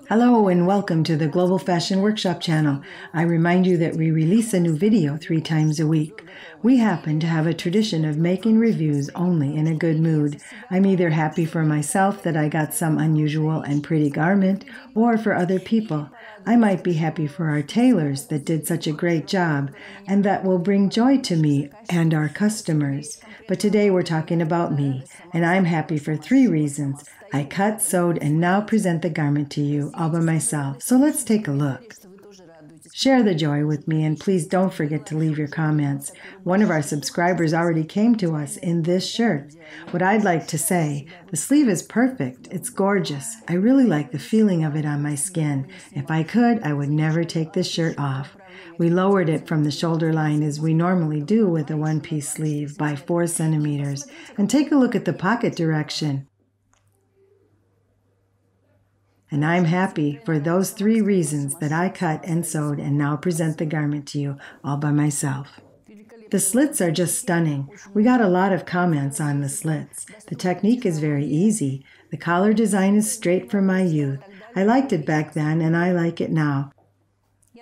Hello and welcome to the Global Fashion Workshop channel. I remind you that we release a new video 3 times a week. We happen to have a tradition of making reviews only in a good mood. I'm either happy for myself that I got some unusual and pretty garment, or for other people. I might be happy for our tailors that did such a great job, and that will bring joy to me and our customers. But today we're talking about me, and I'm happy for 3 reasons. I cut, sewed, and now present the garment to you all by myself. So let's take a look. Share the joy with me, and please don't forget to leave your comments. One of our subscribers already came to us in this shirt. What I'd like to say, the sleeve is perfect. It's gorgeous. I really like the feeling of it on my skin. If I could, I would never take this shirt off. We lowered it from the shoulder line as we normally do with a one-piece sleeve by 4 centimeters. And take a look at the pocket direction. And I'm happy for those 3 reasons that I cut and sewed and now present the garment to you all by myself. The slits are just stunning. We got a lot of comments on the slits. The technique is very easy. The collar design is straight from my youth. I liked it back then and I like it now.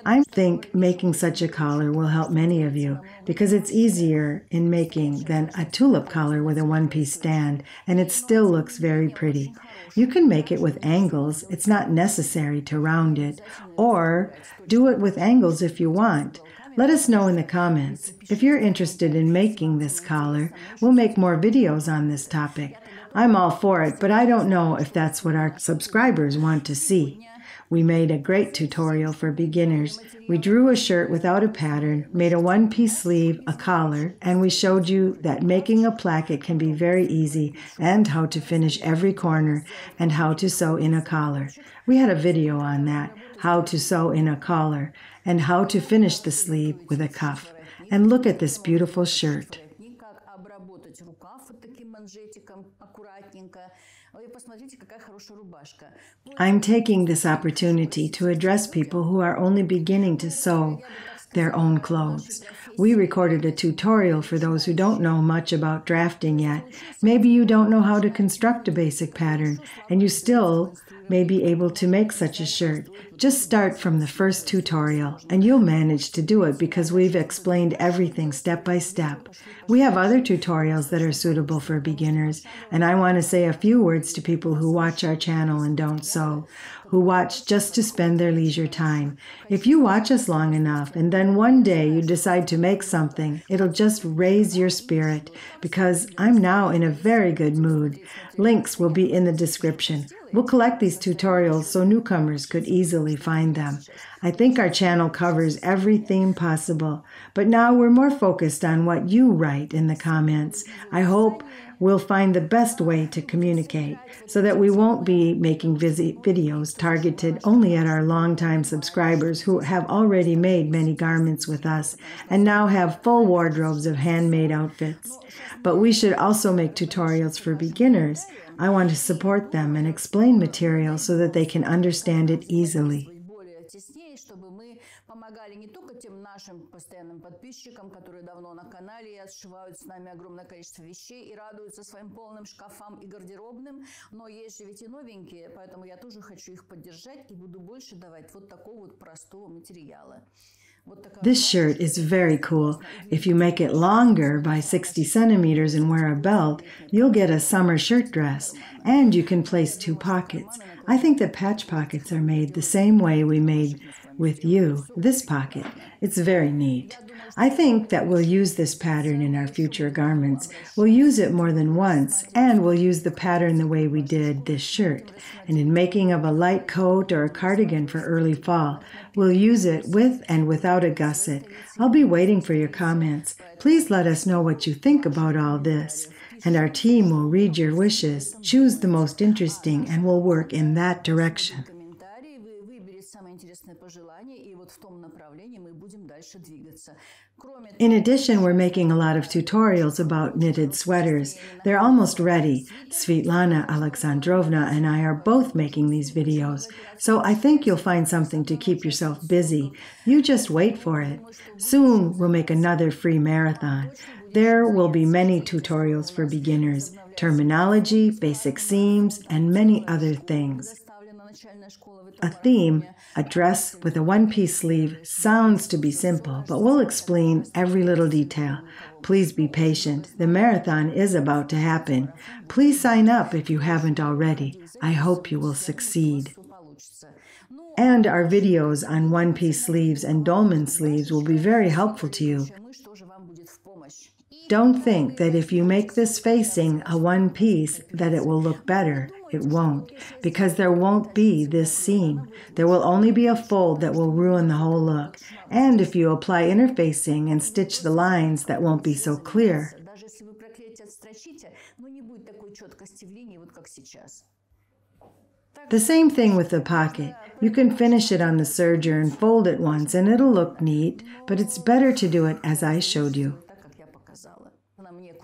I think making such a collar will help many of you because it's easier in making than a tulip collar with a one-piece stand, and it still looks very pretty. You can make it with angles. It's not necessary to round it, or do it with angles if you want. Let us know in the comments. If you're interested in making this collar, we'll make more videos on this topic. I'm all for it, but I don't know if that's what our subscribers want to see. We made a great tutorial for beginners. We drew a shirt without a pattern, made a one-piece sleeve, a collar, and we showed you that making a placket can be very easy and how to finish every corner and how to sew in a collar. We had a video on that, how to sew in a collar and how to finish the sleeve with a cuff. And look at this beautiful shirt. I'm taking this opportunity to address people who are only beginning to sew their own clothes. We recorded a tutorial for those who don't know much about drafting yet. Maybe you don't know how to construct a basic pattern, and you still may be able to make such a shirt. Just start from the first tutorial, and you'll manage to do it because we've explained everything step by step. We have other tutorials that are suitable for beginners, and I want to say a few words to people who watch our channel and don't sew, who watch just to spend their leisure time. If you watch us long enough and then one day you decide to make something, it'll just raise your spirit because I'm now in a very good mood. Links will be in the description. We'll collect these tutorials so newcomers could easily find them. I think our channel covers every theme possible, but now we're more focused on what you write in the comments. I hope we'll find the best way to communicate so that we won't be making videos targeted only at our longtime subscribers who have already made many garments with us and now have full wardrobes of handmade outfits. But we should also make tutorials for beginners. I want to support them and explain material so that they can understand it easily. Чтобы мы помогали не только тем нашим постоянным подписчикам, которые давно на канале и сшивают с нами огромное количество вещей и радуются своим полным шкафам и гардеробным, но есть же ведь и новенькие, поэтому я тоже хочу их поддержать и буду больше давать вот такого вот простого материала. This shirt is very cool. If you make it longer by 60 centimeters and wear a belt, you'll get a summer shirt dress, and you can place 2 pockets. I think the patch pockets are made the same way we made with you this pocket. It's very neat. I think that we'll use this pattern in our future garments. We'll use it more than once, and we'll use the pattern the way we did this shirt. And in making of a light coat or a cardigan for early fall, we'll use it with and without a gusset. I'll be waiting for your comments. Please let us know what you think about all this. And our team will read your wishes, choose the most interesting, and will work in that direction. In addition, we're making a lot of tutorials about knitted sweaters. They're almost ready. Svetlana Alexandrovna and I are both making these videos, so I think you'll find something to keep yourself busy. You just wait for it. Soon we'll make another free marathon. There will be many tutorials for beginners, terminology, basic seams, and many other things. A theme, a dress with a one-piece sleeve, sounds to be simple, but we'll explain every little detail. Please be patient. The marathon is about to happen. Please sign up if you haven't already. I hope you will succeed. And our videos on one-piece sleeves and dolman sleeves will be very helpful to you. Don't think that if you make this facing a one piece that it will look better. It won't, because there won't be this seam. There will only be a fold that will ruin the whole look. And if you apply interfacing and stitch the lines, that won't be so clear. The same thing with the pocket. You can finish it on the serger and fold it once and it'll look neat, but it's better to do it as I showed you.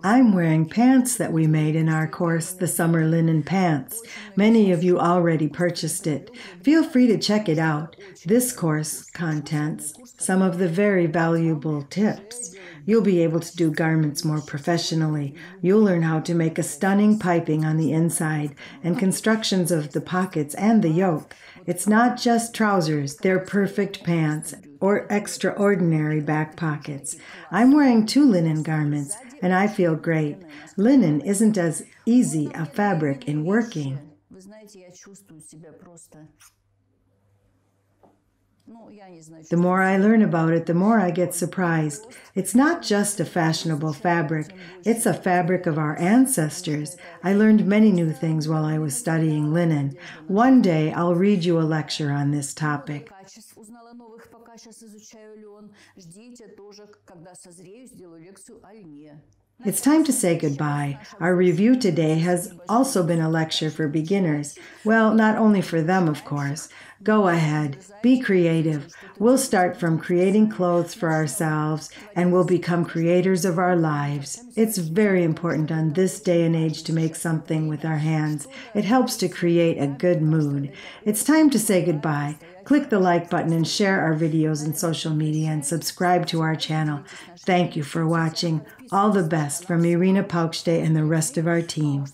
I'm wearing pants that we made in our course, the Summer Linen Pants. Many of you already purchased it. Feel free to check it out. This course contents some of the very valuable tips. You'll be able to do garments more professionally. You'll learn how to make a stunning piping on the inside and constructions of the pockets and the yoke. It's not just trousers, they're perfect pants or extraordinary back pockets. I'm wearing 2 linen garments and I feel great. Linen isn't as easy a fabric in working. The more I learn about it, the more I get surprised. It's not just a fashionable fabric. It's a fabric of our ancestors. I learned many new things while I was studying linen. One day I'll read you a lecture on this topic. It's time to say goodbye. Our review today has also been a lecture for beginners. Well, not only for them, of course. Go ahead, be creative. We'll start from creating clothes for ourselves and we'll become creators of our lives. It's very important on this day and age to make something with our hands. It helps to create a good mood. It's time to say goodbye. Click the like button and share our videos in social media and subscribe to our channel. Thank you for watching. All the best from Irina Paukshte and the rest of our team.